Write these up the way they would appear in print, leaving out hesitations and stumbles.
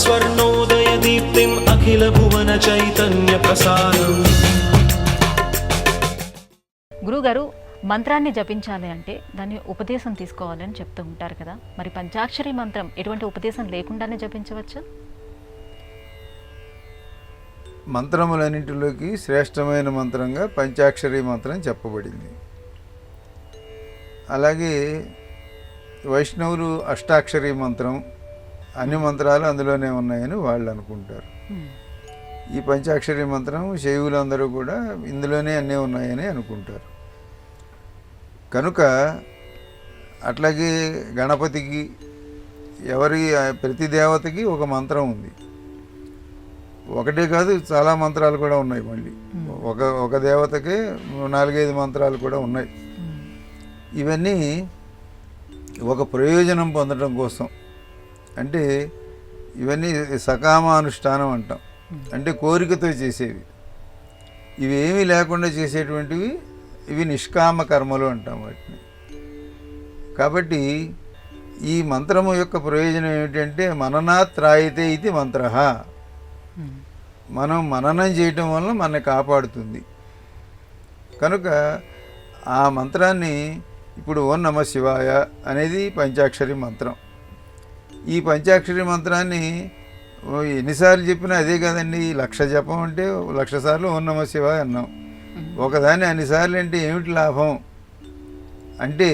స్వర్ణోదయ దీప్తిం అఖిల భువన చైతన్య ప్రసారం. గురుగారు, మంత్రాన్ని జపించాలి అంటే దాన్ని ఉపదేశం తీసుకోవాలని చెప్తూ ఉంటారు కదా, మరి పంచాక్షరి మంత్రం ఎటువంటి ఉపదేశం లేకుండానే జపించవచ్చా? మంత్రములన్నింటిలోకి శ్రేష్టమైన మంత్రంగా పంచాక్షరి మంత్రం చెప్పబడింది. అలాగే వైష్ణవులు అష్టాక్షరి మంత్రం, అన్ని మంత్రాలు అందులోనే ఉన్నాయని వాళ్ళు అనుకుంటారు. ఈ పంచాక్షరి మంత్రం శైవులందరూ కూడా ఇందులోనే అన్నీ ఉన్నాయని అనుకుంటారు. కనుక అట్లాగే గణపతికి, ప్రతి దేవతకి ఒక మంత్రం ఉంది. ఒకటే కాదు, చాలా మంత్రాలు కూడా ఉన్నాయి. మళ్ళీ ఒక దేవతకే 4-5 మంత్రాలు కూడా ఉన్నాయి. ఇవన్నీ ఒక ప్రయోజనం పొందడం కోసం, అంటే ఇవన్నీ సకామానుష్ఠానం అంటాం, అంటే కోరికతో చేసేవి. ఇవేమీ లేకుండా చేసేటువంటివి ఇవి నిష్కామ కర్మలు అంటాం వాటిని. కాబట్టి ఈ మంత్రము యొక్క ప్రయోజనం ఏమిటంటే మననాత్రాయితే ఇది మంత్ర, మనం మననం చేయటం వలన మనని కాపాడుతుంది. కనుక ఆ మంత్రాన్ని ఇప్పుడు ఓం నమ శివాయ అనేది పంచాక్షరి మంత్రం. ఈ పంచాక్షరి మంత్రాన్ని ఎన్నిసార్లు చెప్పినా అదే కదండి. 1,00,000 జపం అంటే 1,00,000 సార్లు ఓం నమ శివాయ అన్నాం. ఒకదాన్ని అన్నిసార్లు అంటే ఏమిటి లాభం అంటే,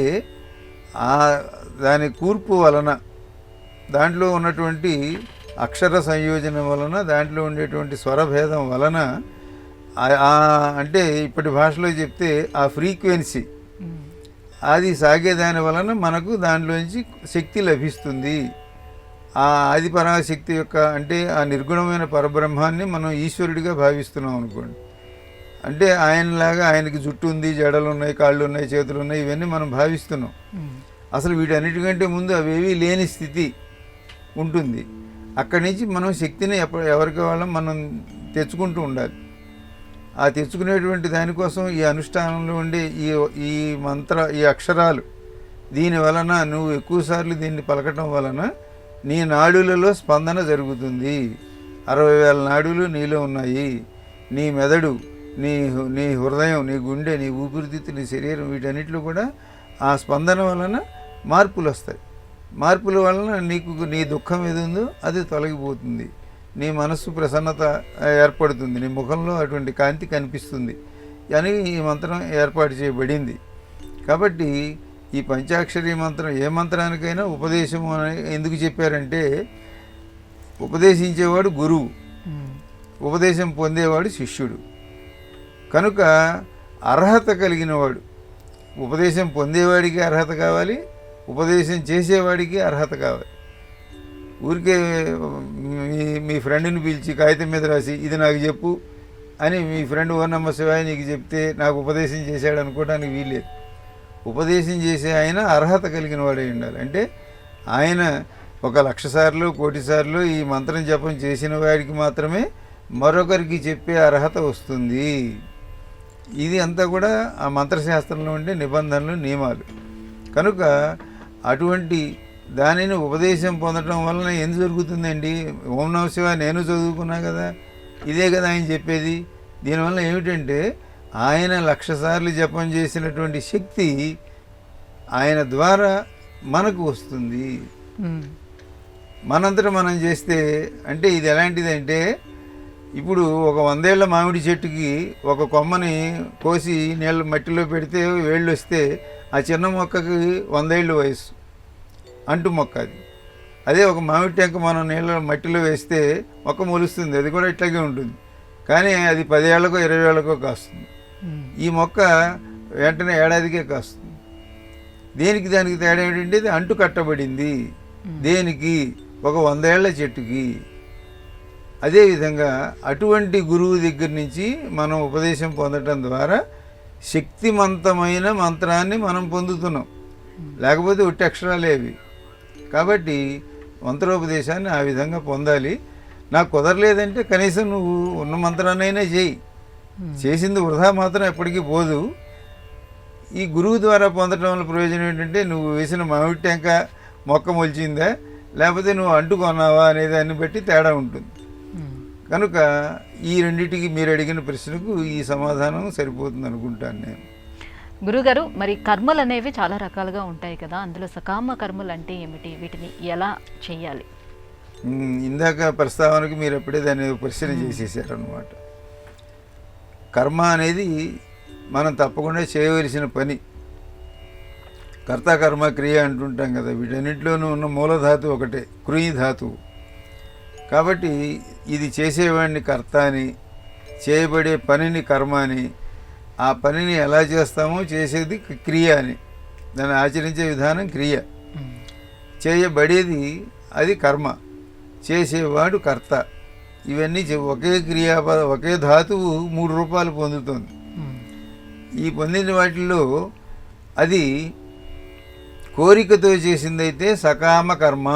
దాని కూర్పు వలన, దాంట్లో ఉన్నటువంటి అక్షర సంయోజనం వలన, దాంట్లో ఉండేటువంటి స్వరభేదం వలన, అంటే ఇప్పటి భాషలో చెప్తే ఆ ఫ్రీక్వెన్సీ అది సాగేదాని వలన మనకు దానిలోంచి శక్తి లభిస్తుంది. ఆ ఆది పరాశక్తి యొక్క, అంటే ఆ నిర్గుణమైన పరబ్రహ్మాన్ని మనం ఈశ్వరుడిగా భావిస్తున్నాం అనుకోండి. అంటే ఆయనలాగా ఆయనకి జుట్టు ఉంది, జడలు ఉన్నాయి, కాళ్ళు ఉన్నాయి, చేతులు ఉన్నాయి, ఇవన్నీ మనం భావిస్తున్నాం. అసలు వీటన్నిటికంటే ముందు అవేవీ లేని స్థితి ఉంటుంది. అక్కడి నుంచి మనం శక్తిని ఎవరికి వాళ్ళం మనం తెచ్చుకుంటూ ఉండాలి. ఆ తెచ్చుకునేటువంటి దానికోసం ఈ అనుష్ఠానంలో ఉండే ఈ అక్షరాలు, దీని వలన నువ్వు ఎక్కువసార్లు దీన్ని పలకటం వలన నీ నాడులలో స్పందన జరుగుతుంది. 60,000 నాడులు నీలో ఉన్నాయి. నీ మెదడు, నీ హృదయం, నీ గుండె, నీ ఊపిరితిత్తు, నీ శరీరం, వీటన్నిటిలో కూడా ఆ స్పందన వలన మార్పులు వస్తాయి. మార్పుల వలన నీ దుఃఖం ఏది ఉందో అది తొలగిపోతుంది. నీ మనస్సు ప్రసన్నత ఏర్పడుతుంది. నీ ముఖంలో అటువంటి కాంతి కనిపిస్తుంది అని ఈ మంత్రం ఏర్పాటు చేయబడింది. కాబట్టి ఈ పంచాక్షరి మంత్రం ఏ మంత్రానికైనా ఉపదేశము అని ఎందుకు చెప్పారంటే, ఉపదేశించేవాడు గురువు, ఉపదేశం పొందేవాడు శిష్యుడు. కనుక అర్హత కలిగినవాడు, ఉపదేశం పొందేవాడికి అర్హత కావాలి, ఉపదేశం చేసేవాడికి అర్హత కావాలి. ఊరికే మీ ఫ్రెండ్ని పిలిచి కాగితం మీద రాసి ఇది నాకు చెప్పు అని మీ ఫ్రెండ్ ఓం నమ శివాయ నీకు చెప్తే నాకు ఉపదేశం చేశాడు అనుకోవడానికి వీల్లేదు. ఉపదేశం చేసే ఆయన అర్హత కలిగిన వాడే ఉండాలి. అంటే ఆయన 1,00,000 సార్లు, 1,00,00,000 సార్లు ఈ మంత్రం జపం చేసిన వాడికి మాత్రమే మరొకరికి చెప్పే అర్హత వస్తుంది. ఇది అంతా కూడా ఆ మంత్రశాస్త్రంలో ఉండే నిబంధనలు, నియమాలు. కనుక అటువంటి దానిని ఉపదేశం పొందడం వలన ఏం జరుగుతుందండి? ఓం నమ శివాయ నేను చదువుకున్నా కదా, ఇదే కదా ఆయన చెప్పేది. దీనివల్ల ఏమిటంటే ఆయన 1,00,000 సార్లు జపం చేసినటువంటి శక్తి ఆయన ద్వారా మనకు వస్తుంది. మనంతటా మనం చేస్తే, అంటే ఇది ఎలాంటిదంటే, ఇప్పుడు ఒక 100 ఏళ్ల మామిడి చెట్టుకి ఒక కొమ్మని కోసి నీళ్ళ మట్టిలో పెడితే వేళ్ళు వస్తే ఆ చిన్న మొక్కకి 100 ఏళ్ళు వయసు, అంటు మొక్క అది. అదే ఒక మామిడి టెంక మనం నీళ్ళ మట్టిలో వేస్తే మొక్క మొలుస్తుంది, అది కూడా ఇట్లాగే ఉంటుంది. కానీ అది 10 ఏళ్లకో 20 ఏళ్లకో కాస్తుంది. ఈ మొక్క వెంటనే ఏడాదికే కాస్తుంది. దానికి తేడా ఏంటంటే ఇది అంటు కట్టబడింది. దేనికి? ఒక 100 ఏళ్ల చెట్టుకి. అదేవిధంగా అటువంటి గురువు దగ్గర నుంచి మనం ఉపదేశం పొందటం ద్వారా శక్తివంతమైన మంత్రాన్ని మనం పొందుతున్నాం. లేకపోతే ఒట్టి అక్షరాలేవి. కాబట్టి మంత్రోపదేశాన్ని ఆ విధంగా పొందాలి. నాకు కుదరలేదంటే కనీసం నువ్వు ఉన్న మంత్రాన్నైనా చేయి. చేసింది వృధా మాత్రం ఎప్పటికీ పోదు. ఈ గురువు ద్వారా పొందటం వల్ల ప్రయోజనం ఏంటంటే, నువ్వు వేసిన మామిడి టెంక మొక్క మొలిచిందా, లేకపోతే నువ్వు అంటుకొన్నావా అనే దాన్ని బట్టి తేడా ఉంటుంది. కనుక ఈ రెండింటికి మీరు అడిగిన ప్రశ్నకు ఈ సమాధానం సరిపోతుంది అనుకుంటాను నేను. గురుగారు, మరి కర్మలు అనేవి చాలా రకాలుగా ఉంటాయి కదా, అందులో సకామ కర్మలు అంటే ఏమిటి, వీటిని ఎలా చేయాలి? ఇందాక ప్రస్తావనకు మీరు ఎప్పుడే దాన్ని ప్రశ్న చేసేసారనమాట. కర్మ అనేది మనం తప్పకుండా చేయవలసిన పని. కర్త కర్మ క్రియ అంటుంటాం కదా, వీటన్నిటిలోనూ ఉన్న మూలధాతువు ఒకటే, కృయి ధాతువు. కాబట్టి ఇది చేసేవాడిని కర్త అని, చేయబడే పనిని కర్మ అని, ఆ పనిని ఎలా చేస్తామో చేసేది క్రియ అని, దాన్ని ఆచరించే విధానం క్రియ, చేయబడేది అది కర్మ, చేసేవాడు కర్త. ఇవన్నీ ఒకే క్రియాపద, ఒకే ధాతువు 3 రూపాలు పొందుతుంది. ఈ పొందిన వాటిల్లో అది కోరికతో చేసిందైతే సకామ కర్మ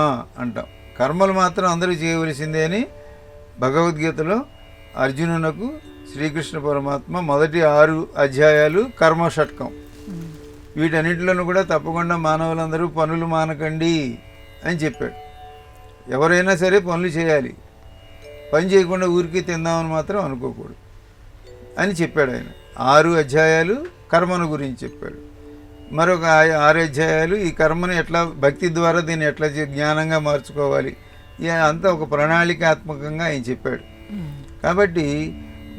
అంటాం. కర్మలు మాత్రం అందరూ చేయవలసిందే అని భగవద్గీతలో అర్జునునకు శ్రీకృష్ణ పరమాత్మ మొదటి 6 అధ్యాయాలు కర్మ షట్కం. వీటన్నిటిలోనూ కూడా తప్పకుండా మానవులందరూ పనులు మానకండి అని చెప్పాడు. ఎవరైనా సరే పనులు చేయాలి, పని చేయకుండా ఊరికి తిందామని మాత్రం అనుకోకూడదు అని చెప్పాడు ఆయన. 6 అధ్యాయాలు కర్మను గురించి చెప్పాడు. మరొక 6 అధ్యాయాలు ఈ కర్మను ఎట్లా భక్తి ద్వారా దీన్ని ఎట్లా జ్ఞానంగా మార్చుకోవాలి, అంతా ఒక ప్రణాళికాత్మకంగా ఆయన చెప్పాడు. కాబట్టి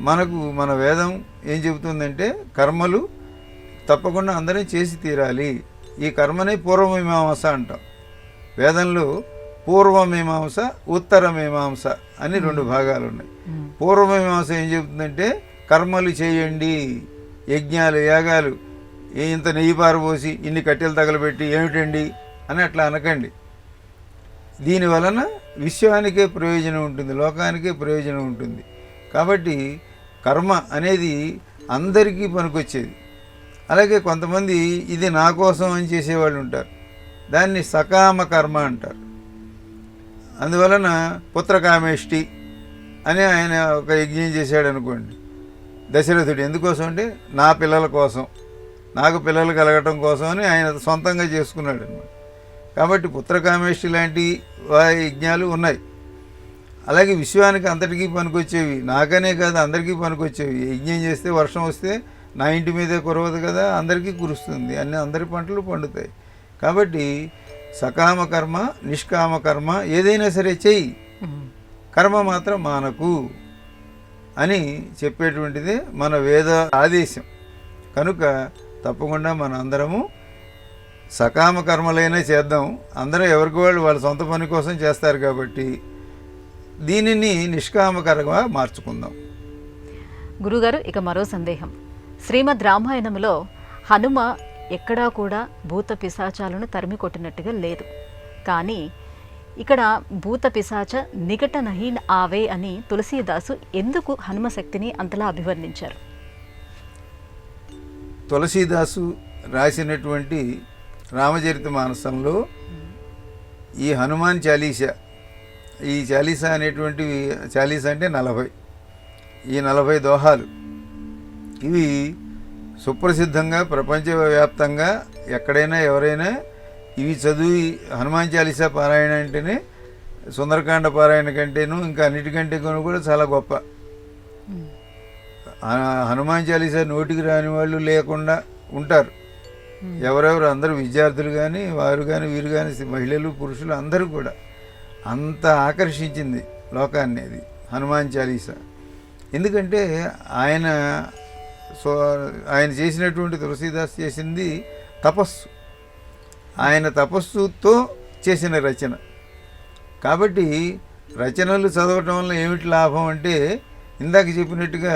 మనకు మన వేదం ఏం చెబుతుందంటే కర్మలు తప్పకుండా అందరం చేసి తీరాలి. ఈ కర్మనే పూర్వమీమాంస అంటాం. వేదంలో పూర్వమీమాంస, ఉత్తరమీమాంస అని 2 భాగాలు ఉన్నాయి. పూర్వమీమాంస ఏం చెబుతుందంటే కర్మలు చేయండి, యజ్ఞాలు యాగాలు, ఇంత నెయ్యి పారబోసి ఇన్ని కట్టెలు తగలబెట్టి ఏమిటండి అని అట్లా అనకండి. దీనివలన విశ్వానికే ప్రయోజనం ఉంటుంది, లోకానికే ప్రయోజనం ఉంటుంది. కాబట్టి కర్మ అనేది అందరికీ పనికొచ్చేది. అలాగే కొంతమంది ఇది నా కోసం అని చేసేవాళ్ళు ఉంటారు, దాన్ని సకామ కర్మ అంటారు. అందువలన పుత్రకామేష్టి అని ఆయన ఒక యజ్ఞం చేశాడు అనుకోండి దశరథుడు. ఎందుకోసం అంటే నా పిల్లల కోసం, నాకు పిల్లలు కలగటం కోసం అని ఆయన సొంతంగా చేసుకున్నాడు అనమాట. కాబట్టి పుత్రకామేష్టి లాంటి యజ్ఞాలు ఉన్నాయి. అలాగే విశ్వానికి అంతటికీ పనికొచ్చేవి, నాకనే కాదు అందరికీ పనికొచ్చేవి. యజ్ఞం చేస్తే వర్షం వస్తే నా ఇంటి మీదే కురవదు కదా, అందరికీ కురుస్తుంది, అందరి పంటలు పండుతాయి. కాబట్టి సకామ కర్మ, నిష్కామ కర్మ ఏదైనా సరే చెయ్యి, కర్మ మాత్రం మానకు అని చెప్పేటువంటిదే మన వేద ఆదేశం. కనుక తప్పకుండా మన అందరము సకామ కర్మలైనా చేద్దాం. అందరూ ఎవరికి వాళ్ళు వాళ్ళ సొంత పని కోసం చేస్తారు కాబట్టి దీనిని నిష్కామకరంగా మార్చుకుందాం. గురుగారు, ఇక మరో సందేహం. శ్రీమద్ రామాయణంలో హనుమ ఎక్కడా కూడా భూత పిశాచాలను తరిమి కొట్టినట్టుగా లేదు, కానీ ఇక్కడ భూత పిశాచ నికట నహి ఆవే అని తులసీదాసు ఎందుకు హనుమ శక్తిని అంతలా అభివర్ణించారు? తులసీదాసు రాసినటువంటి రామచరిత మానసంలో ఈ హనుమాన్ చాలీసా, ఈ చాలీసా అనేటువంటి చాలీసా అంటే 40, ఈ 40 దోహాలు ఇవి సుప్రసిద్ధంగా ప్రపంచవ్యాప్తంగా ఎక్కడైనా ఎవరైనా ఇవి చదివి హనుమాన్ చాలీసా పారాయణ అంటేనే సుందరకాండ పారాయణ కంటేను ఇంకా అన్నిటికంటే కూడా చాలా గొప్ప. హనుమాన్ చాలీసా నోటికి రాని వాళ్ళు లేకుండా ఉంటారు. ఎవరెవరు అందరూ విద్యార్థులు కానీ వారు కానీ వీరు కానీ మహిళలు పురుషులు అందరూ కూడా అంత ఆకర్షించింది లోకాన్ని అది హనుమాన్ చాలీసా. ఎందుకంటే ఆయన చేసినటువంటి తులసీదాస్ చేసింది తపస్సు, ఆయన తపస్సుతో చేసిన రచన. కాబట్టి రచనలు చదవటం వల్ల ఏమిటి లాభం అంటే ఇందాక చెప్పినట్టుగా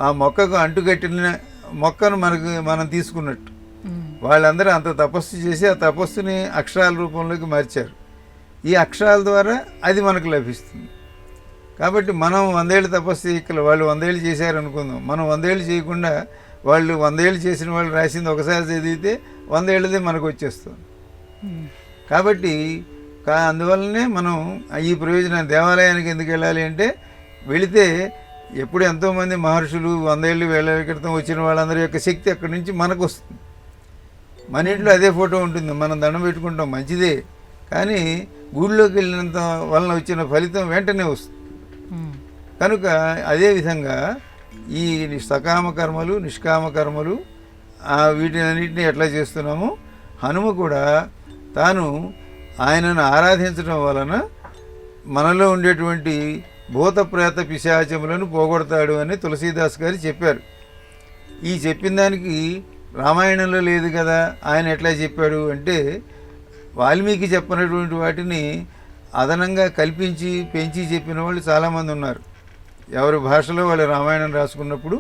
ఆ మొక్కకు అంటుకట్టిన మొక్కను మనం తీసుకున్నట్టు వాళ్ళందరూ అంత తపస్సు చేసి ఆ తపస్సుని అక్షరాల రూపంలోకి మార్చారు. ఈ అక్షరాల ద్వారా అది మనకు లభిస్తుంది. కాబట్టి మనం 100 ఏళ్ళు తపస్సు చేయగల వాళ్ళు 100 ఏళ్ళు చేశారనుకుందాం, మనం 100 ఏళ్ళు చేయకుండా వాళ్ళు 100 ఏళ్ళు చేసిన వాళ్ళు రాసింది ఒకసారి చదివితే 100 ఏళ్ళదే మనకు వచ్చేస్తుంది. కాబట్టి అందువల్లనే మనం ఈ ప్రయోజనం దేవాలయానికి ఎందుకు వెళ్ళాలి అంటే వెళితే ఎప్పుడు ఎంతోమంది మహర్షులు 100 ఏళ్ళు 1000 ఏళ్ళ క్రితం వచ్చిన వాళ్ళందరి యొక్క శక్తి అక్కడి నుంచి మనకు వస్తుంది. మన ఇంట్లో అదే ఫోటో ఉంటుంది, మనం దండం పెట్టుకుంటాం, మంచిదే. కానీ గుడిలోకి వెళ్ళినంత వలన వచ్చిన ఫలితం వెంటనే వస్తుంది. కనుక అదేవిధంగా ఈ సకామ కర్మలు, నిష్కామ కర్మలు వీటినన్నింటినీ ఎట్లా చేస్తున్నామో హనుమ కూడా తాను ఆయనను ఆరాధించడం వలన మనలో ఉండేటువంటి భూత ప్రేత పిశాచములను పోగొడతాడు అని తులసీదాస్ గారు చెప్పారు. ఈ చెప్పిన దానికి రామాయణంలో లేదు కదా, ఆయన ఎట్లా చెప్పాడు అంటే వాల్మీకి చెప్పినటువంటి వాటిని అదనంగా కల్పించి పెంచి చెప్పిన వాళ్ళు చాలామంది ఉన్నారు. ఎవరి భాషలో వాళ్ళు రామాయణం రాసుకున్నప్పుడు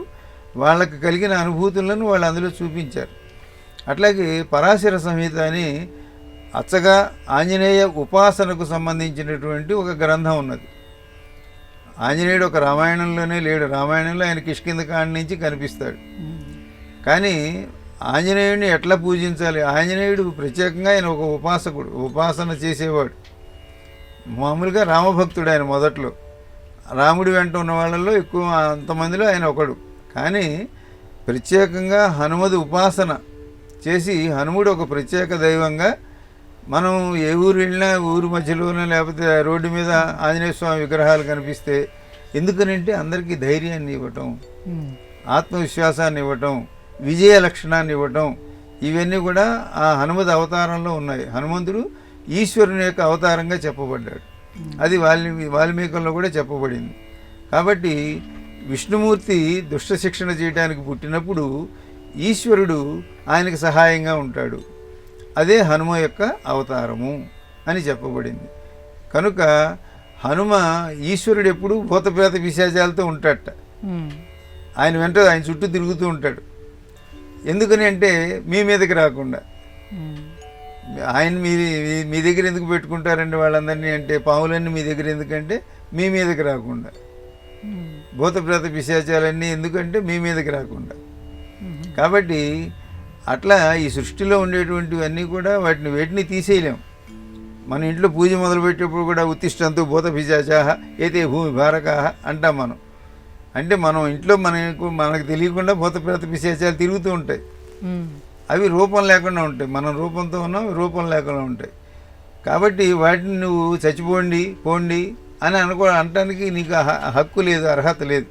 వాళ్ళకి కలిగిన అనుభూతులను వాళ్ళు అందులో చూపించారు. అట్లాగే పరాశర సంహిత అని అచ్చగా ఆంజనేయ ఉపాసనకు సంబంధించినటువంటి ఒక గ్రంథం ఉన్నది. ఆంజనేయుడు ఒక రామాయణంలోనే లేడు. రామాయణంలో ఆయన కిష్కింధకాండ నుంచి కనిపిస్తాడు. కానీ ఆంజనేయుడిని ఎట్లా పూజించాలి? ఆంజనేయుడు ప్రత్యేకంగా ఆయన ఒక ఉపాసకుడు, ఉపాసన చేసేవాడు. మామూలుగా రామభక్తుడు ఆయన. మొదట్లో రాముడి వెంట ఉన్న వాళ్ళల్లో ఎక్కువ అంతమందిలో ఆయన ఒకడు. కానీ ప్రత్యేకంగా హనుమది ఉపాసన చేసి హనుముడు ఒక ప్రత్యేక దైవంగా మనం ఏ ఊరు వెళ్ళినా ఊరు మధ్యలోనే లేకపోతే రోడ్డు మీద ఆంజనేయ స్వామి విగ్రహాలు కనిపిస్తే ఎందుకనంటే అందరికీ ధైర్యాన్ని ఇవ్వటం, ఆత్మవిశ్వాసాన్ని ఇవ్వటం, విజయ లక్షణాన్ని ఇవ్వటం, ఇవన్నీ కూడా ఆ హనుమద్ అవతారంలో ఉన్నాయి. హనుమంతుడు ఈశ్వరుని యొక్క అవతారంగా చెప్పబడ్డాడు. అది వాల్మీకంలో కూడా చెప్పబడింది. కాబట్టి విష్ణుమూర్తి దుష్ట శిక్షణ చేయడానికి పుట్టినప్పుడు ఈశ్వరుడు ఆయనకు సహాయంగా ఉంటాడు. అదే హనుమ యొక్క అవతారము అని చెప్పబడింది. కనుక హనుమ ఈశ్వరుడు ఎప్పుడు భూతప్రేత పిశాచాలతో ఉంటాడట. ఆయన వెంట ఆయన చుట్టూ తిరుగుతూ ఉంటాడు. ఎందుకని అంటే మీ మీదకి రాకుండా. ఆయన మీ దగ్గర ఎందుకు పెట్టుకుంటారండి వాళ్ళందరినీ అంటే, పాములన్నీ మీ దగ్గర ఎందుకంటే మీ మీదకి రాకుండా. భూతప్రేత పిశాచాలన్నీ ఎందుకంటే మీ మీదకి రాకుండా. కాబట్టి అట్లా ఈ సృష్టిలో ఉండేటువంటివన్నీ కూడా వేటిని తీసేయలేం. మన ఇంట్లో పూజ మొదలుపెట్టేప్పుడు కూడా ఉత్తిష్టంతో భూత పిశాచాహ ఏతే భూమి భారకాహ అంటాం మనం. అంటే మనం ఇంట్లో మనకు తెలియకుండా భూతప్రేత పిశాచాలు తిరుగుతూ ఉంటాయి. అవి రూపం లేకుండా ఉంటాయి. మనం రూపంతో ఉన్నాం, రూపం లేకుండా ఉంటాయి. కాబట్టి వాటిని నువ్వు పోండి అని అనటానికి నీకు హక్కు లేదు, అర్హత లేదు.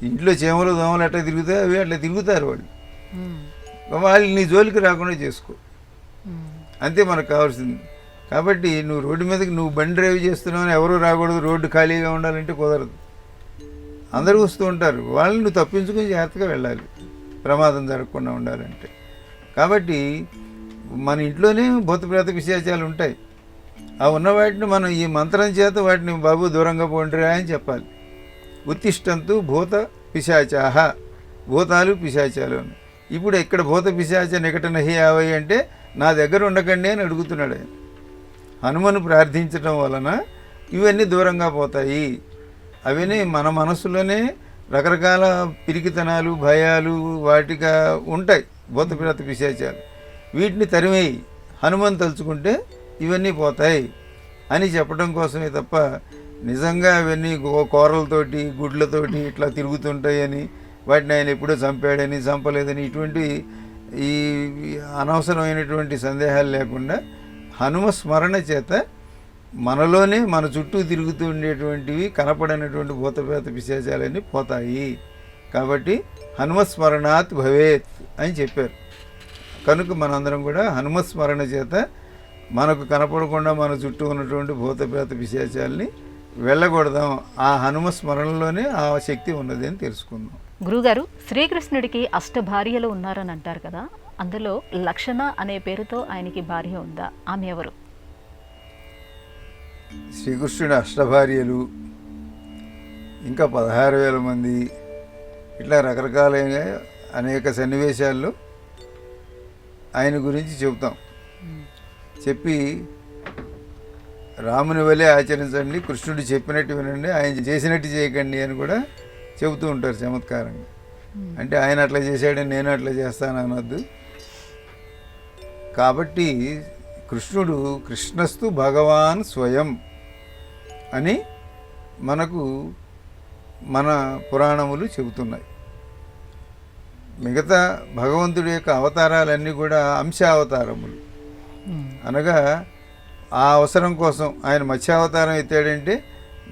ఇంట్లో చీమలు దోమలు ఎట్లా తిరుగుతాయి అవి అట్లా తిరుగుతారు వాళ్ళు నీ జోలికి రాకుండా చేసుకో, అంతే మనకు కావాల్సింది. కాబట్టి నువ్వు రోడ్డు మీదకి నువ్వు బండి డ్రైవ్ చేస్తున్నావు, ఎవరు రాకూడదు, రోడ్డు ఖాళీగా ఉండాలంటే కుదరదు. అందరూ వస్తూ ఉంటారు, వాళ్ళని నువ్వు తప్పించుకొని జాగ్రత్తగా వెళ్ళాలి ప్రమాదం జరగకుండా ఉండాలంటే. కాబట్టి మన ఇంట్లోనే భూతప్రేత పిశాచాలు ఉంటాయి. ఆ ఉన్న వాటిని మనం ఈ మంత్రం చేత వాటిని బాబు దూరంగా పోండిరా అని చెప్పాలి. ఉత్తిష్టంతు భూత పిశాచాహ, భూతాలు పిశాచాలు అని. ఇప్పుడు ఇక్కడ భూత పిశాచ నికట నహి ఆవై అంటే నా దగ్గర ఉండకండి అని అడుగుతున్నాడు ఆయన. హనుమను ప్రార్థించడం వలన ఇవన్నీ దూరంగా పోతాయి. అవన్నీ మన మనసులోనే రకరకాల పిరికితనాలు, భయాలు వాటిగా ఉంటాయి భూతప్రేత పిశాచాలు. వీటిని తరిమేయి, హనుమని తలుచుకుంటే ఇవన్నీ పోతాయి అని చెప్పడం కోసమే తప్ప నిజంగా అవన్నీ కూరలతోటి గుడ్లతోటి ఇట్లా తిరుగుతుంటాయని, వాటిని ఆయన ఎప్పుడో చంపాడని చంపలేదని ఇటువంటి ఈ అనవసరమైనటువంటి సందేహాలు లేకుండా హనుమ స్మరణ చేత మనలోనే మన చుట్టూ తిరుగుతూ ఉండేటువంటివి కనపడనటువంటి భూతప్రేత పిశాచాలన్నీ పోతాయి. కాబట్టి హనుమస్మరణాత్ భవేత్ అని చెప్పారు. కనుక మనందరం కూడా హనుమస్మరణ చేత మనకు కనపడకుండా మన చుట్టూ ఉన్నటువంటి భూతప్రేత పిశాచాలని వెళ్ళకూడదాం. ఆ హనుమ స్మరణలోనే ఆ శక్తి ఉన్నది అని తెలుసుకుందాం. గురుగారు, శ్రీకృష్ణుడికి భార్యలు ఉన్నారని అంటారు కదా, అందులో లక్షణ అనే పేరుతో ఆయనకి భార్య ఉందా? ఆమె ఎవరు? శ్రీకృష్ణుడి అష్టభార్యలు, ఇంకా 16,000 మంది, ఇట్లా రకరకాలైన అనేక సన్నివేశాల్లో ఆయన గురించి చెబుతాం. చెప్పి రాముని వలె ఆచరించండి, కృష్ణుడు చెప్పినట్టు వినండి, ఆయన చేసినట్టు చేయకండి అని కూడా చెబుతూ ఉంటారు చమత్కారంగా. అంటే ఆయన అట్లా చేశాడని నేను అట్లా చేస్తాను అనొద్దు. కాబట్టి కృష్ణుడు కృష్ణస్తు భగవాన్ స్వయం అని మనకు మన పురాణములు చెబుతున్నాయి. మిగతా భగవంతుడి యొక్క అవతారాలన్నీ కూడా అంశావతారములు. అనగా ఆ అవసరం కోసం ఆయన మత్స్యావతారం ఎత్తాడంటే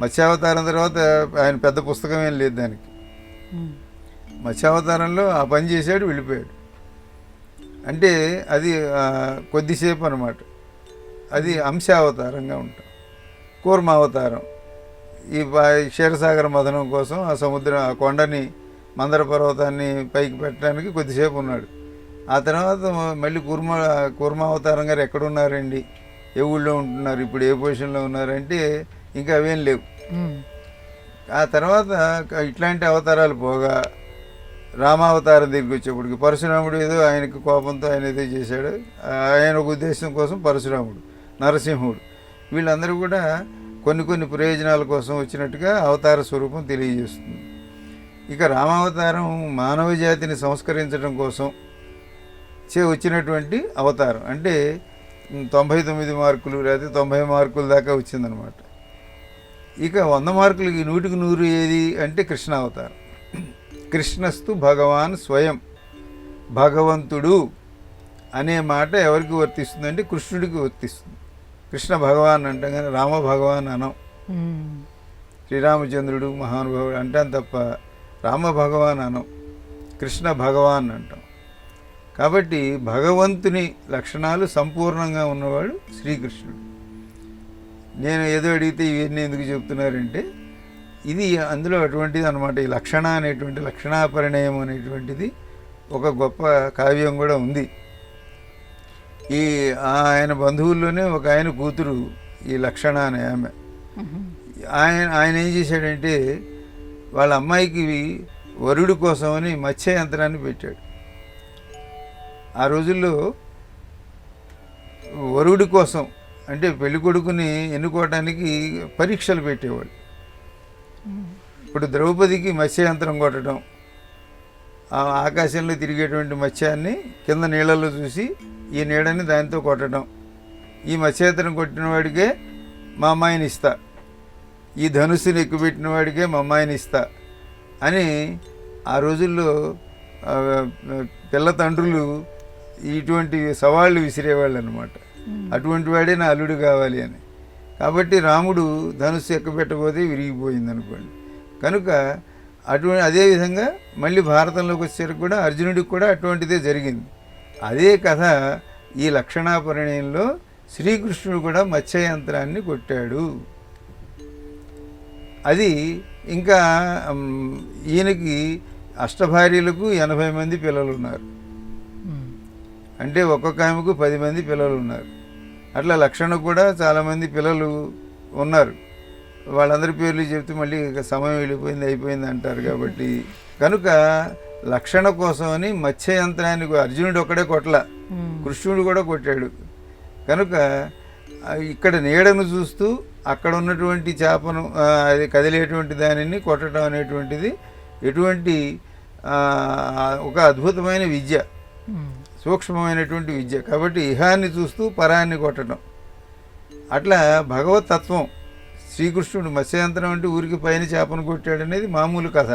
మత్స్యావతారం తర్వాత ఆయన పెద్ద పుస్తకం ఏం లేదు దానికి. మత్స్యావతారంలో ఆ పని చేశాడు, వెళ్ళిపోయాడు. అంటే అది కొద్దిసేపు అనమాట. అది అంశావతారంగా ఉంటాం. కూర్మావతారం ఈ క్షీరసాగర మదనం కోసం ఆ సముద్రం ఆ కొండని మందర పర్వతాన్ని పైకి పెట్టడానికి కొద్దిసేపు ఉన్నాడు. ఆ తర్వాత మళ్ళీ కూర్మావతారం గారు ఎక్కడున్నారండి, ఏ ఊళ్ళో ఉంటున్నారు, ఇప్పుడు ఏ పొజిషన్లో ఉన్నారంటే ఇంకా అవేం లేవు. ఆ తర్వాత ఇట్లాంటి అవతారాలు పోగా రామావతారం దగ్గరికి వచ్చేప్పటికి పరశురాముడు ఏదో ఆయనకి కోపంతో ఆయన ఏదో చేశాడు, ఆయన ఒక ఉద్దేశం కోసం పరశురాముడు, నరసింహుడు, వీళ్ళందరూ కూడా కొన్ని ప్రయోజనాల కోసం వచ్చినట్టుగా అవతార స్వరూపం తెలియజేస్తుంది. ఇక రామావతారం మానవ జాతిని సంస్కరించడం కోసం వచ్చినటువంటి అవతారం. అంటే 99 మార్కులు లేదా 90 మార్కుల దాకా వచ్చిందనమాట. ఇక 100 మార్కులకి 100కి 100 ఏది అంటే కృష్ణావతారం. కృష్ణస్తు భగవాన్ స్వయం, భగవంతుడు అనే మాట ఎవరికి వర్తిస్తుందంటే కృష్ణుడికి వర్తిస్తుంది. కృష్ణ భగవాన్ అంటాం కానీ రామ భగవాన్ అనం. శ్రీరామచంద్రుడు మహానుభావుడు అంటాం తప్ప రామ భగవాన్ అనం, కృష్ణ భగవాన్ అంటాం. కాబట్టి భగవంతుని లక్షణాలు సంపూర్ణంగా ఉన్నవాడు శ్రీకృష్ణుడు. నేను ఏదో అడిగితే ఇవన్నీ ఎందుకు చెప్తున్నారంటే ఇది అందులో అటువంటిది అనమాట. ఈ లక్షణ అనేటువంటి లక్షణాపరిణయం అనేటువంటిది ఒక గొప్ప కావ్యం కూడా ఉంది. ఈ ఆయన బంధువుల్లోనే ఒక ఆయన కూతురు ఈ లక్షణ అనే ఆమె. ఆయన ఏం చేశాడంటే వాళ్ళ అమ్మాయికి వరుడి కోసమని మత్స్య యంత్రాన్ని పెట్టాడు. ఆ రోజుల్లో వరుడి కోసం అంటే పెళ్లి కొడుకుని ఎన్నుకోవడానికి పరీక్షలు పెట్టేవాళ్ళు. ఇప్పుడు ద్రౌపదికి మత్స్యయంత్రం కొట్టడం, ఆ ఆకాశంలో తిరిగేటువంటి మత్స్యాన్ని కింద నీళ్ళల్లో చూసి ఈ నీడని దానితో కొట్టడం, ఈ మత్స్యయంత్రం కొట్టిన వాడికే మా అమ్మాయిని ఇస్తా, ఈ ధనుస్సుని ఎక్కుపెట్టిన వాడికే మా అమ్మాయిని ఇస్తా అని ఆ రోజుల్లో పిల్ల తండ్రులు ఇటువంటి సవాళ్ళు విసిరేవాళ్ళు అనమాట. అటువంటి వాడే నా అల్లుడు కావాలి అని. కాబట్టి రాముడు ధనుస్సు ఎక్కబెట్టబోతే విరిగిపోయింది అనుకోండి. కనుక అదేవిధంగా మళ్ళీ భారతంలోకి వచ్చేసరికి కూడా అర్జునుడికి కూడా అటువంటిదే జరిగింది. అదే కథ ఈ లక్షణాపరిణయంలో శ్రీకృష్ణుడు కూడా మత్స్యయంత్రాన్ని కొట్టాడు. అది ఇంకా ఈయనకి అష్టభార్యలకు 80 మంది పిల్లలు ఉన్నారు. అంటే ఒక్కొక్క ఆమెకు 10 మంది పిల్లలు ఉన్నారు. అట్లా లక్షణకు కూడా చాలామంది పిల్లలు ఉన్నారు. వాళ్ళందరి పేర్లు చెప్తే మళ్ళీ సమయం వెళ్ళిపోయింది అయిపోయింది అంటారు. కాబట్టి కనుక లక్షణ కోసమని మత్స్యయంత్రాన్ని అర్జునుడు ఒక్కడే కొట్టల, కృష్ణుడు కూడా కొట్టాడు. కనుక ఇక్కడ నీడను చూస్తూ అక్కడ ఉన్నటువంటి చేపను అది కదిలేటువంటి దానిని కొట్టడం అనేటువంటిది ఎటువంటి ఒక అద్భుతమైన విద్య, సూక్ష్మమైనటువంటి విద్య. కాబట్టి ఇహాన్ని చూస్తూ పరాన్ని కొట్టడం. అట్లా భగవతత్వం శ్రీకృష్ణుడు మత్స్యయంత్రం అంటే ఊరికి పైన చేపను కొట్టాడనేది మామూలు కథ.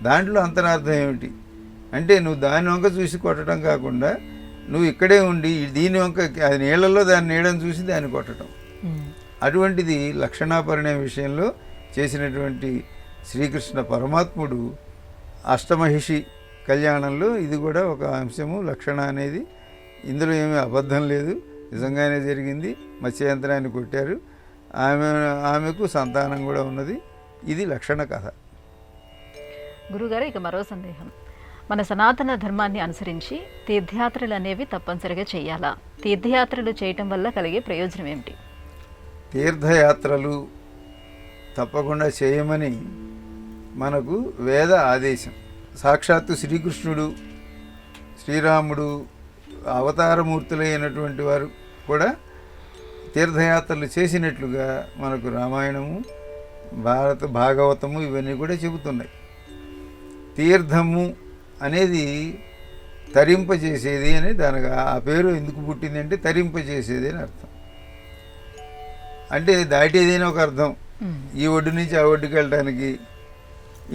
దాంట్లో అంతరార్థం ఏమిటి అంటే నువ్వు దాని వంక చూసి కొట్టడం కాకుండా నువ్వు ఇక్కడే ఉండి దీని వంక అది నీళ్లలో దాని నీడను చూసి దాన్ని కొట్టడం. అటువంటిది లక్షణాపరిణయ విషయంలో చేసినటువంటి శ్రీకృష్ణ పరమాత్ముడు అష్టమహిషి కళ్యాణంలో ఇది కూడా ఒక అంశము. లక్షణ అనేది ఇందులో ఏమీ అబద్ధం లేదు, నిజంగానే జరిగింది. మత్స్యయంత్రాన్ని కొట్టారు, ఆమెకు సంతానం కూడా ఉన్నది. ఇది లక్షణ కథ. గురుగారు, ఇక మరో సందేహం. మన సనాతన ధర్మాన్ని అనుసరించి తీర్థయాత్రలు అనేవి తప్పనిసరిగా చేయాలా? తీర్థయాత్రలు చేయటం వల్ల కలిగే ప్రయోజనం ఏమిటి? తీర్థయాత్రలు తప్పకుండా చేయమని మనకు వేద ఆదేశం. సాక్షాత్తు శ్రీకృష్ణుడు, శ్రీరాముడు అవతారమూర్తులైనటువంటి వారు కూడా తీర్థయాత్రలు చేసినట్లుగా మనకు రామాయణము, భాగవతము ఇవన్నీ కూడా చెబుతున్నాయి. తీర్థము అనేది తరింపజేసేది అని దానికి ఆ పేరు ఎందుకు పుట్టింది అంటే తరింపజేసేది అని అర్థం. అంటే దాటేదైనా ఒక అర్థం, ఈ ఒడ్డు నుంచి ఆ ఒడ్డుకి వెళ్ళటానికి.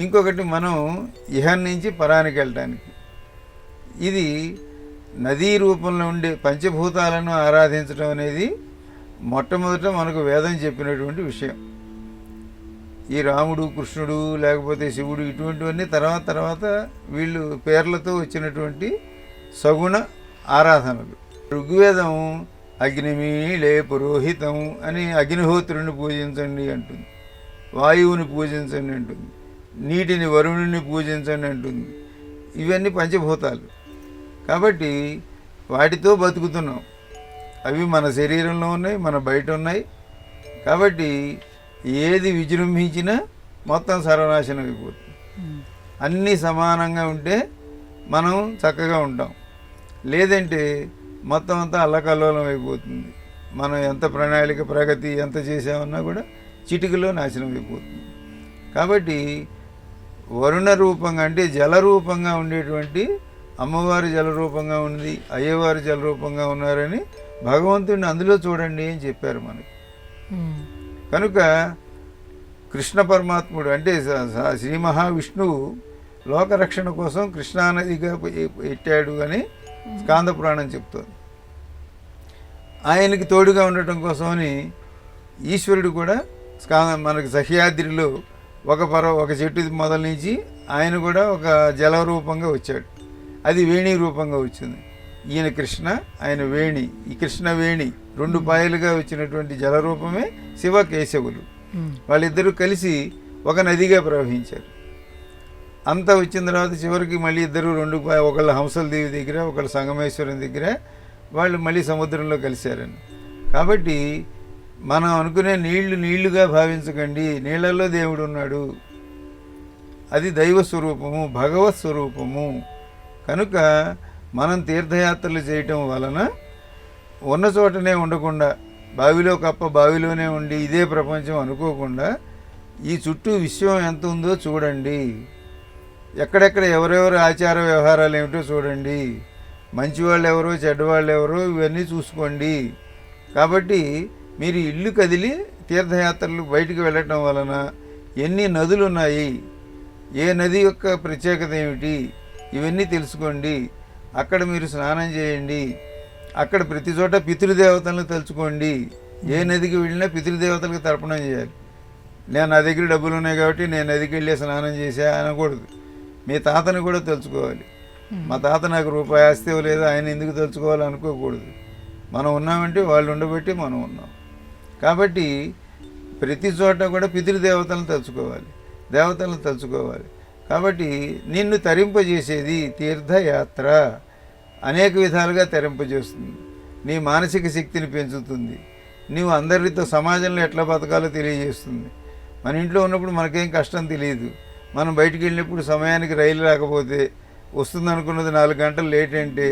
ఇంకొకటి మనం ఇహం నుంచి పరానికి వెళ్ళటానికి. ఇది నదీ రూపంలో ఉండే పంచభూతాలను ఆరాధించడం అనేది మొట్టమొదట మనకు వేదం చెప్పినటువంటి విషయం. ఈ రాముడు, కృష్ణుడు, లేకపోతే శివుడు ఇటువంటివన్నీ తర్వాత వీళ్ళు పేర్లతో వచ్చినటువంటి సగుణ ఆరాధనలు. ఋగ్వేదం అగ్నిమీళే పురోహితం అని అగ్నిహోత్రుని పూజించండి అంటుంది, వాయువుని పూజించండి అంటుంది, నీటిని వరుణుని పూజించండి అంటుంది. ఇవన్నీ పంచభూతాలు కాబట్టి వాటితో బతుకుతున్నాం. అవి మన శరీరంలో ఉన్నాయి, మన బయట ఉన్నాయి. కాబట్టి ఏది విజృంభించినా మొత్తం సర్వనాశనం అయిపోతుంది. అన్నీ సమానంగా ఉంటే మనం చక్కగా ఉంటాం, లేదంటే మొత్తం అంతా అల్లకల్లోలం అయిపోతుంది. మనం ఎంత ప్రణాళిక ప్రగతి ఎంత చేసామన్నా కూడా చిటికలో నాశనం అయిపోతుంది. కాబట్టి వరుణ రూపంగా అంటే జల రూపంగా ఉండేటువంటి అమ్మవారి జల రూపంగా ఉంది, అయ్యవారి జల రూపంగా ఉన్నారని భగవంతుడిని అందులో చూడండి అని చెప్పారు మనకి. కనుక కృష్ణ పరమాత్ముడు అంటే శ్రీ మహావిష్ణువు లోకరక్షణ కోసం కృష్ణానదిగా పెట్టాడు అని స్కాంద పురాణం చెప్తోంది. ఆయనకి తోడుగా ఉండటం కోసమని ఈశ్వరుడు కూడా మనకి సహ్యాద్రిలో ఒక చెట్టు మొదల నుంచి ఆయన కూడా ఒక జల రూపంగా వచ్చాడు. అది వేణి రూపంగా వచ్చింది. ఈయన కృష్ణ, ఆయన వేణి. ఈ కృష్ణ వేణి రెండు పాయలుగా వచ్చినటువంటి జల రూపమే శివ కేశవులు. వాళ్ళిద్దరూ కలిసి ఒక నదిగా ప్రవహించారు. అంతా వచ్చిన తర్వాత చివరికి మళ్ళీ ఇద్దరు ఒకళ్ళు హంసల దేవి దగ్గర, ఒకళ్ళు సంగమేశ్వరం దగ్గర వాళ్ళు మళ్ళీ సముద్రంలో కలిశారని. కాబట్టి మనం అనుకునే నీళ్లుగా భావించకండి, నీళ్లలో దేవుడు ఉన్నాడు. అది దైవ స్వరూపము, భగవత్ స్వరూపము. కనుక మనం తీర్థయాత్రలు చేయటం వలన ఉన్న చోటనే ఉండకుండా, బావిలో కప్ప బావిలోనే ఉండి ఇదే ప్రపంచం అనుకోకుండా ఈ చుట్టూ విశ్వం ఎంత ఉందో చూడండి. ఎక్కడెక్కడ ఎవరెవరు ఆచార వ్యవహారాలు ఏమిటో చూడండి. మంచివాళ్ళు ఎవరో చెడ్డవాళ్ళు ఎవరో ఇవన్నీ చూసుకోండి. కాబట్టి మీరు ఇల్లు కదిలి తీర్థయాత్రలు బయటికి వెళ్ళటం వలన ఎన్ని నదులు ఉన్నాయి, ఏ నది యొక్క ప్రత్యేకత ఏమిటి, ఇవన్నీ తెలుసుకోండి. అక్కడ మీరు స్నానం చేయండి. అక్కడ ప్రతి చోట పితృదేవతలను తలుచుకోండి. ఏ నదికి వెళ్ళినా పితృదేవతలకు తర్పణం చేయాలి. నా దగ్గర డబ్బులు ఉన్నాయి కాబట్టి నేను నదికి వెళ్ళి స్నానం చేసా అనకూడదు. మీ తాతని కూడా తలుచుకోవాలి. మా తాత నాకు రూపాయి ఆస్తి లేదా, ఆయన ఎందుకు తలుచుకోవాలి అనుకోకూడదు. మనం ఉన్నామంటే వాళ్ళు ఉండబట్టి మనం ఉన్నాం. కాబట్టి ప్రతి చోట కూడా పితృదేవతలను తలుచుకోవాలి, దేవతలను తలుచుకోవాలి. కాబట్టి నిన్ను తరింపజేసేది తీర్థయాత్ర. అనేక విధాలుగా తరింపజేస్తుంది. నీ మానసిక శక్తిని పెంచుతుంది. నీవు అందరితో సమాజంలో ఎట్లా బతకాలో తెలియజేస్తుంది. మన ఇంట్లో ఉన్నప్పుడు మనకేం కష్టం తెలియదు. మనం బయటికి వెళ్ళినప్పుడు సమయానికి రైలు రాకపోతే, వస్తుంది అనుకున్నది 4 గంటలు లేట్ అంటే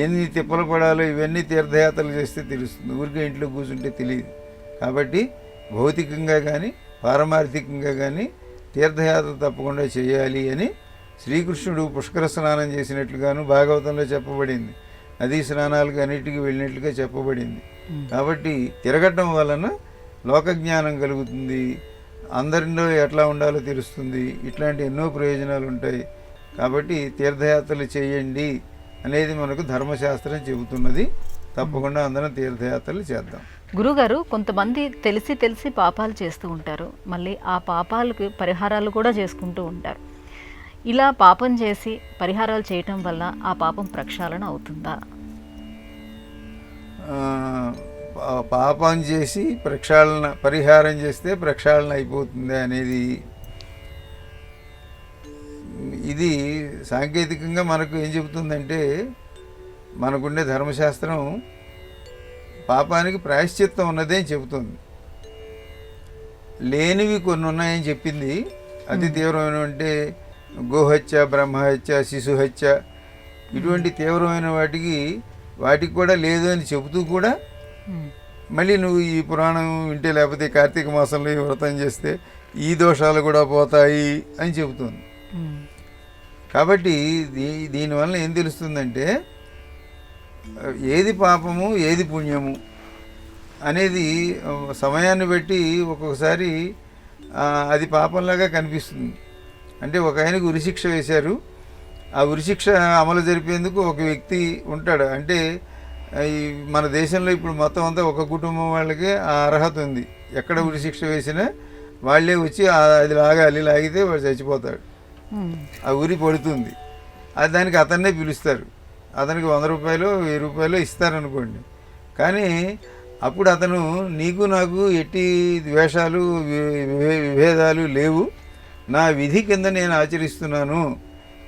ఎన్ని తిప్పలు పడాలో ఇవన్నీ తీర్థయాత్రలు చేస్తే తెలుస్తుంది. ఊరికే ఇంట్లో కూర్చుంటే తెలియదు. కాబట్టి భౌతికంగా కానీ పారమార్థికంగా కానీ తీర్థయాత్ర తప్పకుండా చేయాలి అని శ్రీకృష్ణుడు పుష్కర స్నానం చేసినట్లుగాను భాగవతంలో చెప్పబడింది. నదీ స్నానాలకు అన్నిటికీ వెళ్ళినట్లుగా చెప్పబడింది. కాబట్టి తిరగటం వలన లోకజ్ఞానం కలుగుతుంది, అందరిలో ఎట్లా ఉండాలో తెలుస్తుంది. ఇట్లాంటి ఎన్నో ప్రయోజనాలు ఉంటాయి. కాబట్టి తీర్థయాత్రలు చేయండి అనేది మనకు ధర్మశాస్త్రం చెబుతున్నది. తప్పకుండా అందరం తీర్థయాత్రలు చేద్దాం. గురుగారు, కొంతమంది తెలిసి పాపాలు చేస్తూ ఉంటారు, మళ్ళీ ఆ పాపాలకు పరిహారాలు కూడా చేసుకుంటూ ఉంటారు. ఇలా పాపం చేసి పరిహారాలు చేయటం వల్ల ఆ పాపం ప్రక్షాళన అవుతుందా? పాపం చేసి పరిహారం చేస్తే ప్రక్షాళన అయిపోతుంది అనేది ఇది సాంకేతికంగా మనకు ఏం చెబుతుందంటే, మనకుండే ధర్మశాస్త్రం పాపానికి ప్రాయశ్చిత్తం ఉన్నదే అని చెబుతుంది. లేనివి కొన్ని ఉన్నాయని చెప్పింది. అతి తీవ్రమైన అంటే గోహత్య, బ్రహ్మహత్య, శిశుహత్య ఇటువంటి తీవ్రమైన వాటికి కూడా లేదు అని చెబుతూ కూడా మళ్ళీ నువ్వు ఈ పురాణం వింటే, లేకపోతే కార్తీక మాసంలో ఈ వ్రతం చేస్తే ఈ దోషాలు కూడా పోతాయి అని చెబుతుంది. కాబట్టి దీనివల్ల ఏం తెలుస్తుందంటే, ఏది పాపము ఏది పుణ్యము అనేది సమయాన్ని బట్టి ఒక్కొక్కసారి అది పాపంలాగా కనిపిస్తుంది. అంటే ఒక ఆయనకు ఉరిశిక్ష వేశారు. ఆ ఉరిశిక్ష అమలు జరిపేందుకు ఒక వ్యక్తి ఉంటాడు. అంటే ఈ మన దేశంలో ఇప్పుడు మొత్తం అంతా ఒక కుటుంబం వాళ్ళకే ఆ అర్హత ఉంది. ఎక్కడ ఉరి శిక్ష వేసినా వాళ్ళే వచ్చి అది లాగాలి, లాగితే వాడు చచ్చిపోతాడు, ఆ ఉరి పడుతుంది. అది దానికి అతన్నే పిలుస్తారు, అతనికి 100 రూపాయలు 1000 రూపాయలు ఇస్తారనుకోండి. కానీ అప్పుడు అతను నీకు నాకు ఎట్టి ద్వేషాలు విభేదాలు లేవు, నా విధి కింద నేను ఆచరిస్తున్నాను,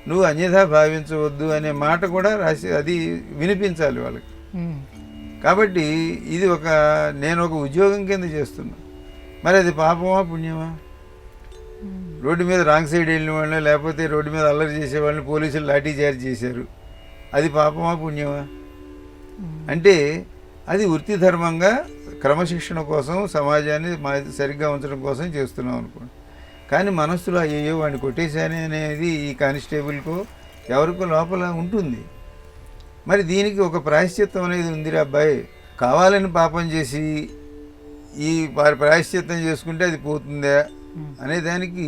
నువ్వు అన్యథా భావించవద్దు అనే మాట కూడా రాసి అది వినిపించాలి వాళ్ళకి. కాబట్టి ఇది నేను ఒక ఉద్యోగం కింద చేస్తున్నా. మరి అది పాపమా పుణ్యమా? రోడ్డు మీద రాంగ్ సైడ్ వెళ్ళిన వాళ్ళని, లేకపోతే రోడ్డు మీద అల్లరి చేసే వాళ్ళని పోలీసులు లాఠీ చార్జ్ చేశారు, అది పాపమా పుణ్యమా? అంటే అది వృత్తి ధర్మంగా క్రమశిక్షణ కోసం, సమాజాన్ని సరిగ్గా ఉంచడం కోసం చేస్తున్నాం అనుకోండి. కానీ మనస్సులో అయ్యో వాడిని కొట్టేశానే అనేది ఈ కానిస్టేబుల్కో ఎవరికో లోపల ఉంటుంది. మరి దీనికి ఒక ప్రాయశ్చిత్తం అనేది ఉందిరా అబ్బాయి, కావాలని పాపం చేసి ఈ ప్రాయశ్చిత్తం చేసుకుంటే అది పోతుందా అనే దానికి,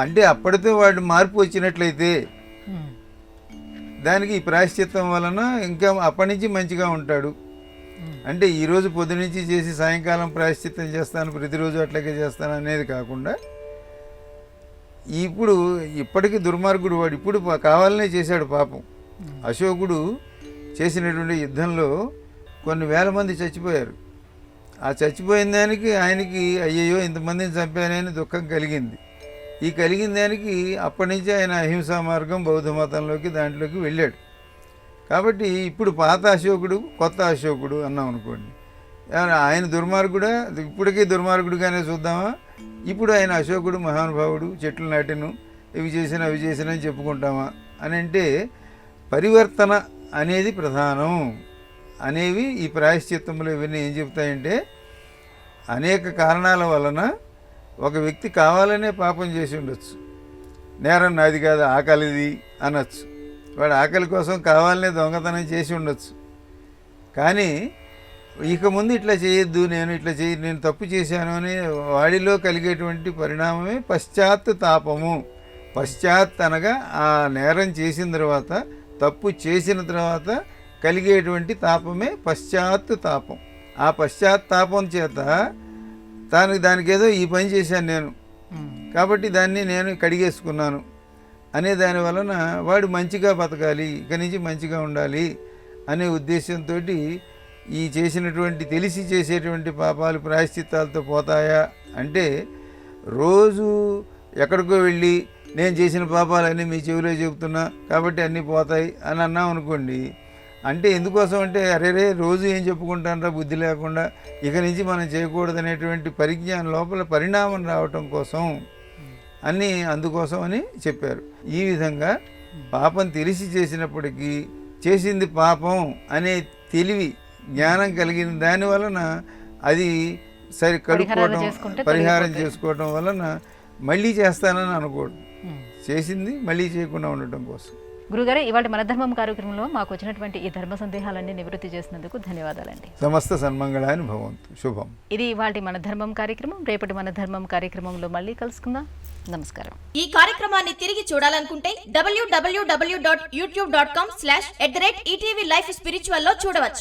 అంటే అప్పటితో వాడు మార్పు వచ్చినట్లయితే దానికి ఈ ప్రాయశ్చిత్తం వలన ఇంకా అప్పటి నుంచి మంచిగా ఉంటాడు. అంటే ఈరోజు పొద్దునుంచి చేసి సాయంకాలం ప్రాయశ్చిత్తం చేస్తాను, ప్రతిరోజు అట్లాగే చేస్తాను అనేది కాకుండా, ఇప్పటికీ దుర్మార్గుడు వాడు ఇప్పుడు కావాలనే చేశాడు పాపం. అశోకుడు చేసినటువంటి యుద్ధంలో కొన్ని వేల మంది చచ్చిపోయారు. ఆ చచ్చిపోయిన దానికి ఆయనకి అయ్యయ్యో ఇంతమందిని చంపానని దుఃఖం కలిగింది. ఈ కలిగిన దానికి అప్పటి నుంచి ఆయన అహింసా మార్గం, బౌద్ధ మతంలోకి దాంట్లోకి వెళ్ళాడు. కాబట్టి ఇప్పుడు పాత అశోకుడు కొత్త అశోకుడు అన్నాం అనుకోండి, ఆయన దుర్మార్గుడా? ఇప్పటికీ దుర్మార్గుడుగానే చూద్దామా? ఇప్పుడు ఆయన అశోకుడు మహానుభావుడు, చెట్లు నాటిను, ఇవి చేసిన అవి చేసిన అని చెప్పుకుంటామా అని అంటే, పరివర్తన అనేది ప్రధానం అనేవి ఈ ప్రాయశ్చిత్తములు ఇవన్నీ ఏం చెప్తాయంటే, అనేక కారణాల వలన ఒక వ్యక్తి కావాలనే పాపం చేసి ఉండొచ్చు. నేరం నాది కాదు, ఆకలిది అనొచ్చు. వాడు ఆకలి కోసం కావాలనే దొంగతనం చేసి ఉండొచ్చు. కానీ ఇక ముందు ఇట్లా చేయొద్దు, నేను తప్పు చేశాను అని వాడిలో కలిగేటువంటి పరిణామమే పశ్చాత్ తాపము. పశ్చాత్ అనగా ఆ నేరం చేసిన తర్వాత, తప్పు చేసిన తర్వాత కలిగేటువంటి తాపమే పశ్చాత్ తాపం. ఆ పశ్చాత్తాపం చేత దానికి ఏదో ఈ పని చేశాను నేను, కాబట్టి దాన్ని నేను కడిగేసుకున్నాను అనే దాని వలన వాడు మంచిగా బతకాలి, ఇక నుంచి మంచిగా ఉండాలి అనే ఉద్దేశంతో ఈ చేసినటువంటి తెలిసి చేసేటువంటి పాపాలు ప్రాయశ్చిత్తాలతో పోతాయా అంటే, రోజు ఎక్కడికో వెళ్ళి నేను చేసిన పాపాలన్నీ మీ చెవిలో చెబుతున్నా కాబట్టి అన్నీ పోతాయి అని అన్నాం అనుకోండి. అంటే ఎందుకోసం అంటే, అరేరే రోజు ఏం చెప్పుకుంటానరా బుద్ధి లేకుండా, ఇక నుంచి మనం చేయకూడదనేటువంటి పరిజ్ఞానం లోపల పరిణామం రావటం కోసం అందుకోసం అని చెప్పారు. ఈ విధంగా పాపం తెలిసి చేసినప్పటికీ చేసింది పాపం అనే తెలివి, జ్ఞానం కలిగిన దాని వలన అది కడుక్కోవడం, పరిహారం చేసుకోవడం వలన మళ్ళీ చేస్తానని అనుకోవడం, చేసింది మళ్ళీ చేయకుండా ఉండటం కోసం. గురుగారు, ఇవాళ మన ధర్మం కార్యక్రమంలో మాకు వచ్చినటువంటి ఈ ధర్మ సందేహాలన్నీ నివృత్తి చేసినందుకు ధన్యవాదాలండి. సమస్త సన్మంగళాన్ని భవంతు. శుభం. ఇది ఇవాళ మన ధర్మం కార్యక్రమం. రేపటి మన ధర్మం కార్యక్రమంలో మళ్ళీ కలుసుకుందాం. నమస్కారం. ఈ కార్యక్రమాన్ని తిరిగి చూడాలనుకుంటే www.youtube.com/ETV Life Spiritual లో చూడవచ్చు.